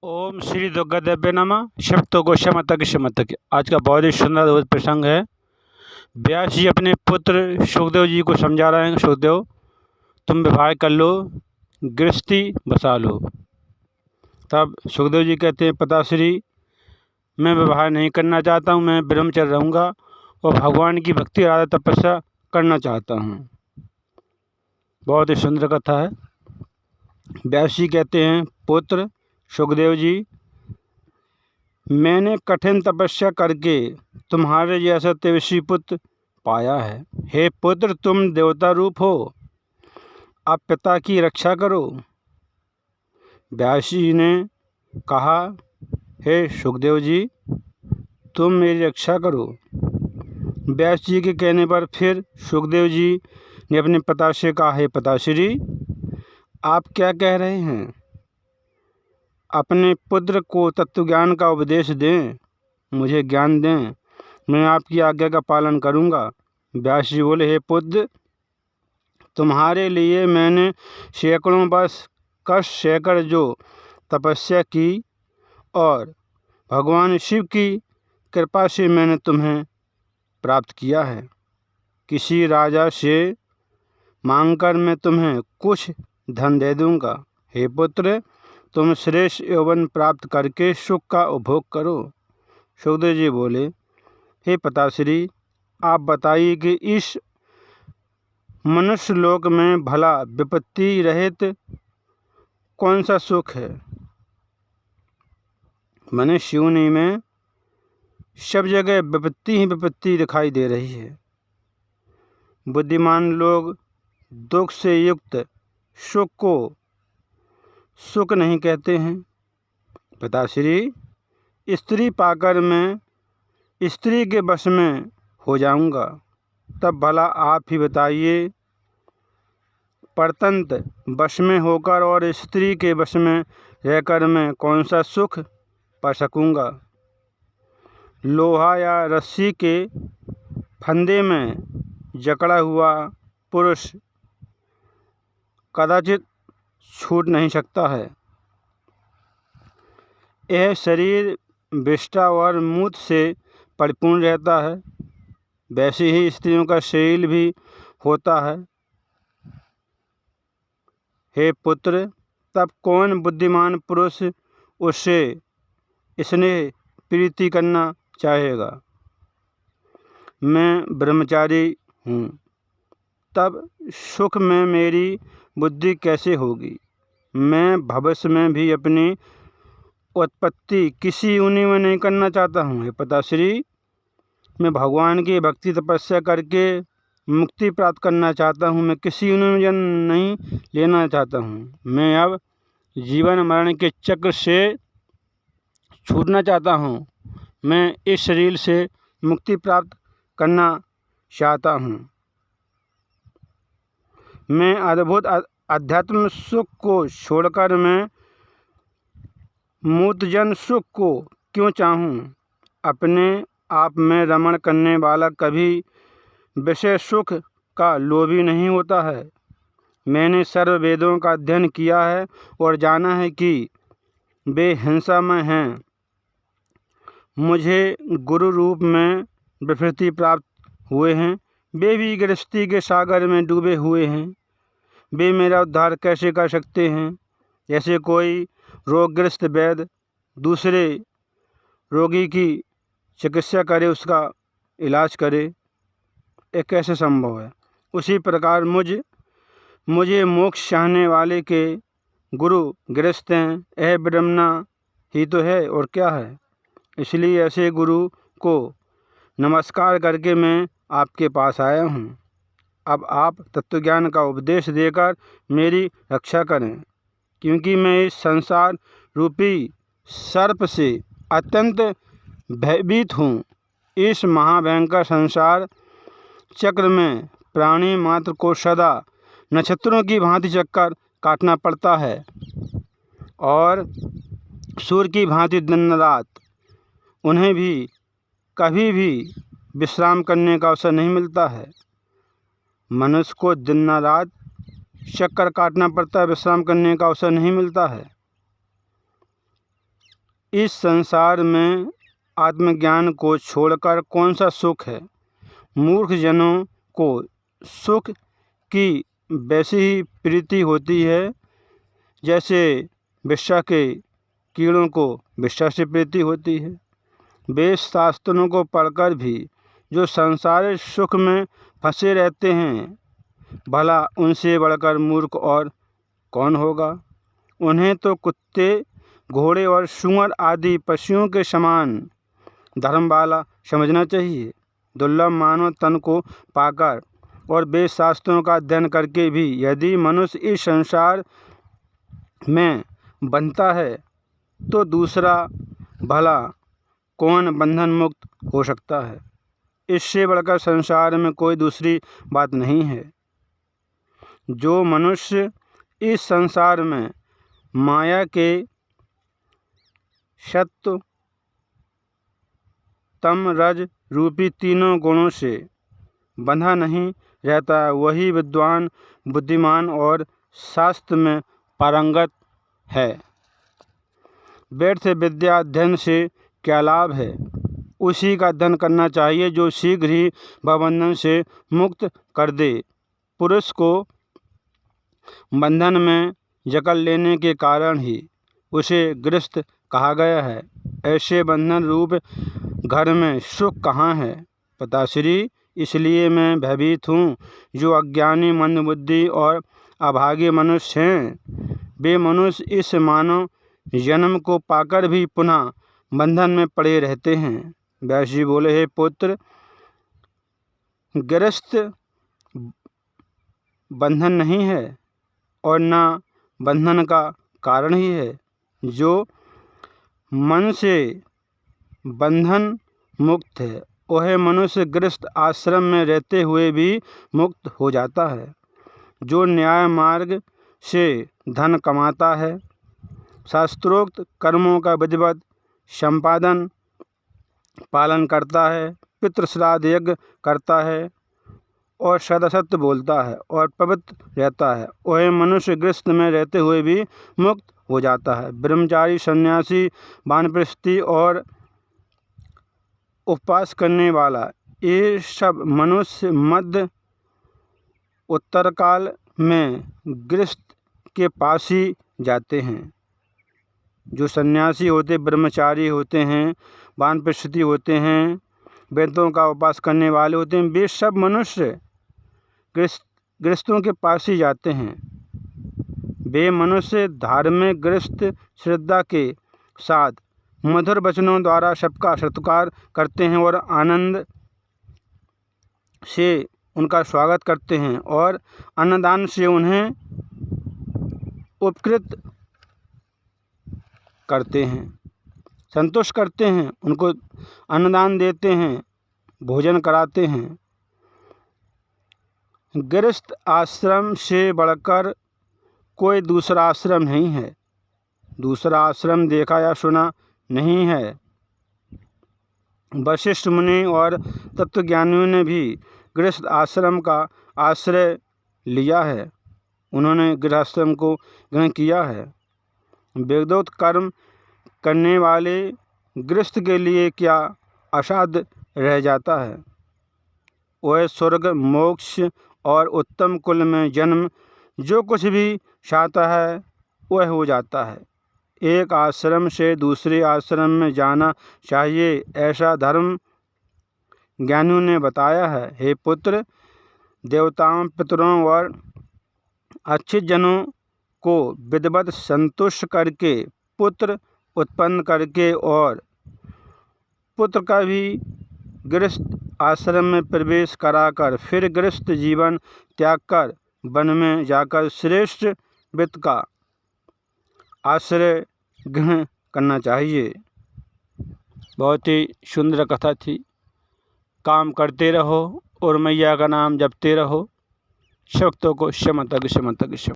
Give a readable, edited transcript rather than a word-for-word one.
ओम श्री दुर्गादेव्य नमः। शिव तो गोशमत की शमत की। आज का बहुत ही सुंदर प्रसंग है। व्यास जी अपने पुत्र सुखदेव जी को समझा रहे हैं। सुखदेव, तुम विवाह कर लो, गृहस्थी बसा लो। तब सुखदेव जी कहते हैं, पिताश्री, मैं विवाह नहीं करना चाहता हूँ, मैं ब्रह्मचर्य रहूँगा और भगवान की भक्ति आराधना तपस्या करना चाहता हूँ। बहुत ही सुंदर कथा है। व्यास जी कहते हैं, पुत्र सुखदेव जी, मैंने कठिन तपस्या करके तुम्हारे जैसा तेजस्वी पुत्र पाया है। हे पुत्र, तुम देवता रूप हो, अब पिता की रक्षा करो। व्यास जी ने कहा, हे सुखदेव जी, तुम मेरी रक्षा करो। व्यास जी के कहने पर फिर सुखदेव जी ने अपने पिता से कहा, हे पिताश्री, आप क्या कह रहे हैं? अपने पुत्र को तत्वज्ञान का उपदेश दें, मुझे ज्ञान दें, मैं आपकी आज्ञा का पालन करूंगा। व्यास जी बोले, हे पुत्र, तुम्हारे लिए मैंने सैकड़ों वर्ष कष्ट सहकर जो तपस्या की और भगवान शिव की कृपा से मैंने तुम्हें प्राप्त किया है। किसी राजा से मांगकर मैं तुम्हें कुछ धन दे दूंगा। हे पुत्र, तुम श्रेष्ठ यौवन प्राप्त करके सुख का उपभोग करो। सुखदेव जी बोले, हे पिताश्री, आप बताइए कि इस मनुष्य लोक में भला विपत्ति रहित कौन सा सुख है? मैंने शिवनी में सब जगह विपत्ति ही विपत्ति दिखाई दे रही है। बुद्धिमान लोग दुख से युक्त सुख को सुख नहीं कहते हैं। पिताश्री, स्त्री पाकर मैं स्त्री के वश में हो जाऊंगा, तब भला आप ही बताइए, परतंत्र वश में होकर और स्त्री के वश में रहकर मैं कौन सा सुख पा सकूंगा? लोहा या रस्सी के फंदे में जकड़ा हुआ पुरुष कदाचित छूट नहीं सकता है। यह शरीर विष्ठा और मूत्र से परिपूर्ण रहता है, वैसे ही स्त्रियों का शरीर भी होता है। हे पुत्र, तब कौन बुद्धिमान पुरुष उससे स्नेह प्रीति करना चाहेगा? मैं ब्रह्मचारी हूँ, तब सुख में मेरी बुद्धि कैसे होगी? मैं भविष्य में भी अपनी उत्पत्ति किसी योनि में नहीं करना चाहता हूँ। हे पिताश्री, मैं भगवान की भक्ति तपस्या करके मुक्ति प्राप्त करना चाहता हूँ। मैं किसी योनि में जन्म नहीं लेना चाहता हूँ। मैं अब जीवन मरण के चक्र से छूटना चाहता हूँ। मैं इस शरीर से मुक्ति प्राप्त करना चाहता हूँ। मैं अद्भुत अध्यात्म सुख को छोड़कर मैं मूर्तजन सुख को क्यों चाहूँ? अपने आप में रमण करने वाला कभी विषय सुख का लोभी नहीं होता है। मैंने सर्व वेदों का अध्ययन किया है और जाना है कि वे हिंसामय हैं। मुझे गुरु रूप में विभूति प्राप्त हुए हैं, वे भी गृहस्थी के सागर में डूबे हुए हैं। वे मेरा उद्धार कैसे कर सकते हैं? जैसे कोई रोगग्रस्त वैद्य दूसरे रोगी की चिकित्सा करे, उसका इलाज करे, यह कैसे संभव है? उसी प्रकार मुझे मोक्ष चाहने वाले के गुरु गृहस्थ हैं। यह विडम्बना ही तो है, और क्या है? इसलिए ऐसे गुरु को नमस्कार करके मैं आपके पास आया हूँ। अब आप तत्वज्ञान का उपदेश देकर मेरी रक्षा करें, क्योंकि मैं इस संसार रूपी सर्प से अत्यंत भयभीत हूँ। इस महाभयंकर संसार चक्र में प्राणी मात्र को सदा नक्षत्रों की भांति चक्कर काटना पड़ता है और सूर्य की भांति दिन रात। उन्हें भी कभी भी विश्राम करने का अवसर नहीं मिलता है। मनुष्य को दिन रात चक्कर काटना पड़ता है, विश्राम करने का अवसर नहीं मिलता है। इस संसार में आत्मज्ञान को छोड़कर कौन सा सुख है। मूर्ख जनों को सुख की वैसी ही प्रीति होती है जैसे वेश्या के कीड़ों को वेश्या से प्रीति होती है। वेद शास्त्रों को पढ़कर भी जो संसारिक सुख में फंसे रहते हैं, भला उनसे बढ़कर मूर्ख और कौन होगा। उन्हें तो कुत्ते, घोड़े और सूअर आदि पशुओं के समान धर्म वाला समझना चाहिए। दुर्लभ मानव तन को पाकर और वेद शास्त्रों का अध्ययन करके भी यदि मनुष्य इस संसार में बनता है तो दूसरा भला कौन बंधन मुक्त हो सकता है। इससे बढ़कर संसार में कोई दूसरी बात नहीं है। जो मनुष्य इस संसार में माया के सत्व, तम, रज रूपी तीनों गुणों से बंधा नहीं रहता है, वही विद्वान, बुद्धिमान और शास्त्र में पारंगत है। व्यर्थ विद्या अध्ययन से क्या लाभ है। उसी का अध्ययन करना चाहिए जो शीघ्र ही बंधन से मुक्त कर दे। पुरुष को बंधन में जकड़ लेने के कारण ही उसे गृहस्थ कहा गया है। ऐसे बंधन रूप घर में सुख कहाँ है। पिताश्री, इसलिए मैं भयभीत हूँ। जो अज्ञानी, मंदबुद्धि और अभागे मनुष्य हैं, वे मनुष्य इस मानव जन्म को पाकर भी पुनः बंधन में पड़े रहते हैं। व्यास जी बोले, हे पुत्र, गृहस्थ बंधन नहीं है और न बंधन का कारण ही है। जो मन से बंधन मुक्त है वह मनुष्य गृहस्थ आश्रम में रहते हुए भी मुक्त हो जाता है। जो न्याय मार्ग से धन कमाता है, शास्त्रोक्त कर्मों का विधिवत संपादन पालन करता है, पितृश्राद्ध यज्ञ करता है और सदासत्य बोलता है और पवित्र रहता है, वह मनुष्य गृहस्थ में रहते हुए भी मुक्त हो जाता है। ब्रह्मचारी, सन्यासी, वानप्रस्थी और उपवास करने वाला, ये सब मनुष्य मध्य उत्तर काल में गृहस्थ के पास ही जाते हैं। जो सन्यासी होते, ब्रह्मचारी होते हैं, वानप्रस्थी होते हैं, वेदों का उपवास करने वाले होते हैं, वे सब मनुष्य गृहस्थों के पास ही जाते हैं। वे मनुष्य धार्मिक गृहस्थ श्रद्धा के साथ मधुर वचनों द्वारा सबका सत्कार करते हैं और आनंद से उनका स्वागत करते हैं और अन्नदान से उन्हें उपकृत करते हैं, संतुष्ट करते हैं, उनको अन्नदान देते हैं, भोजन कराते हैं। गृहस्थ आश्रम से बढ़कर कोई दूसरा आश्रम नहीं है। दूसरा आश्रम देखा या सुना नहीं है। वशिष्ठ मुनि और तत्वज्ञानियों ने भी गृहस्थ आश्रम का आश्रय लिया है। उन्होंने गृहस्थाश्रम को ग्रहण किया है। वेदोक्त कर्म करने वाले गृहस्थ के लिए क्या असाध्य रह जाता है। वह स्वर्ग, मोक्ष और उत्तम कुल में जन्म जो कुछ भी चाहता है वह हो जाता है। एक आश्रम से दूसरे आश्रम में जाना चाहिए, ऐसा धर्म ज्ञानियों ने बताया है। हे पुत्र, देवताओं, पितरों और अच्छे जनों को विधिवत संतुष्ट करके, पुत्र उत्पन्न करके और पुत्र का भी गृहस्थ आश्रम में प्रवेश कराकर फिर गृहस्थ जीवन त्याग कर वन में जाकर श्रेष्ठ वित्त का आश्रय ग्रहण करना चाहिए। बहुत ही सुंदर कथा थी। काम करते रहो और मैया का नाम जपते रहो। शक्तों को शमतक शमतक शम।